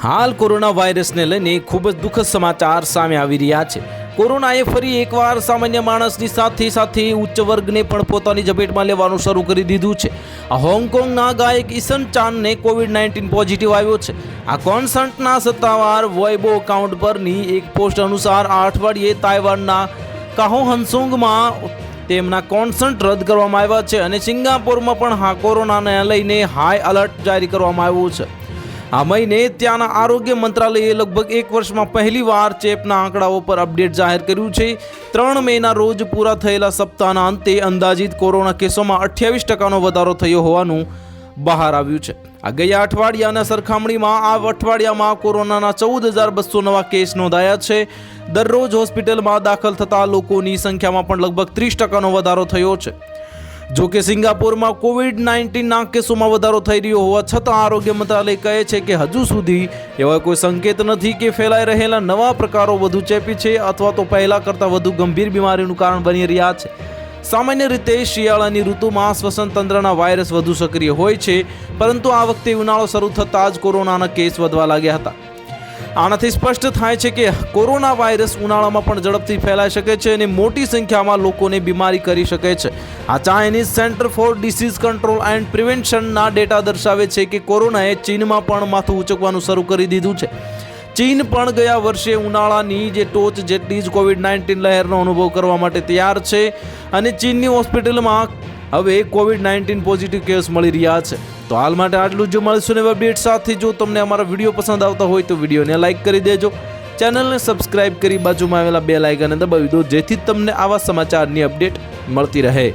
હાલ કોરોના વાયરસને લઈને ખૂબ જ દુઃખદ સમાચાર સામે આવી રહ્યા છે। કોરોનાએ ફરી એકવાર સામાન્ય માણસની સાથે ઉચ્ચ વર્ગને પણ પોતાની ઝપેટમાં લેવાનું શરૂ કરી દીધું છે। આ હોંગકોંગના ગાયક ઇશન ચાનને કોવિડ-19 પોઝિટિવ આવ્યો છે। આ કોન્સર્ટના સત્તાવાર વેઇબો એકાઉન્ટ પરની એક પોસ્ટ અનુસાર આ અઠવાડિયે તાઇવાનના કાહોહન્સુંગમાં તેમના કોન્સર્ટ રદ કરવામાં આવ્યા છે અને સિંગાપોરમાં પણ કોરોનાને લઈને હાઈ એલર્ટ જારી કરવામાં આવ્યું છે। આ મહિને ત્યાંના આરોગ્ય મંત્રાલયે લગભગ 1 વર્ષમાં પહેલીવાર ચેપના આંકડાઓ પર અપડેટ જાહેર કર્યું છે। 3 મેના રોજ પૂરા થયેલા સપ્તાહના અંતે અંદાજિત કોરોના કેસોમાં 28% વધારો થયો હોવાનું બહાર આવ્યું છે। આ ગયા અઠવાડિયાના સરખામણીમાં આ અઠવાડિયામાં કોરોનાના 14,200 નવા કેસ નોંધાયા છે। દરરોજ હોસ્પિટલમાં દાખલ થતા લોકોની સંખ્યામાં પણ લગભગ 30%નો વધારો થયો છે। જો કે સિંગાપોરમાં કોવિડ-19ના કેસોમાં વધારો થઈ રહ્યો હોવા છતાં આરોગ્ય મંત્રાલય કહે છે કે હજુ સુધી એવા કોઈ સંકેત નથી કે ફેલાઈ રહેલા નવા પ્રકારો વધુ ચેપી છે અથવા તો પહેલા કરતાં વધુ ગંભીર બીમારીનું કારણ બની રહ્યા છે। સામાન્ય રીતે શિયાળાની ઋતુમાં શ્વસન તંત્રના વાયરસ વધુ સક્રિય હોય છે, પરંતુ આ વખતે ઉનાળો શરૂ થતાં જ કોરોનાના કેસ વધવા લાગ્યા હતા। આનાથી સ્પષ્ટ થાય છે કે કોરોના વાયરસ ઉનાળામાં પણ ઝડપથી ફેલાઈ શકે છે અને મોટી સંખ્યામાં લોકોને બીમારી કરી શકે છે। આ Chinese centre for disease control and પ્રિવેન્શનના ડેટા દર્શાવે છે કે કોરોનાએ ચીનમાં પણ માથું ઉંચકવાનું શરૂ કરી દીધું છે। ચીન પણ ગયા વર્ષે ઉનાળાની જે ટોચ જેટલી જ કોવિડ-19 લહેરનો અનુભવ કરવા માટે તૈયાર છે અને ચીનની હોસ્પિટલમાં હવે કોવિડ-19 પોઝિટિવ કેસ મળી રહ્યા છે। તો હાલ માટે આટલું જ। મળીશું નવા અપડેટ સાથે। જો તમને અમારા વિડીયો પસંદ આવતા હોય તો વિડીયોને લાઇક કરી દેજો, ચેનલને સબસ્ક્રાઇબ કરી બાજુમાં આવેલા બેલ આઇકનને દબાવી દો, જેથી તમને આવા સમાચારની અપડેટ મળતી રહે।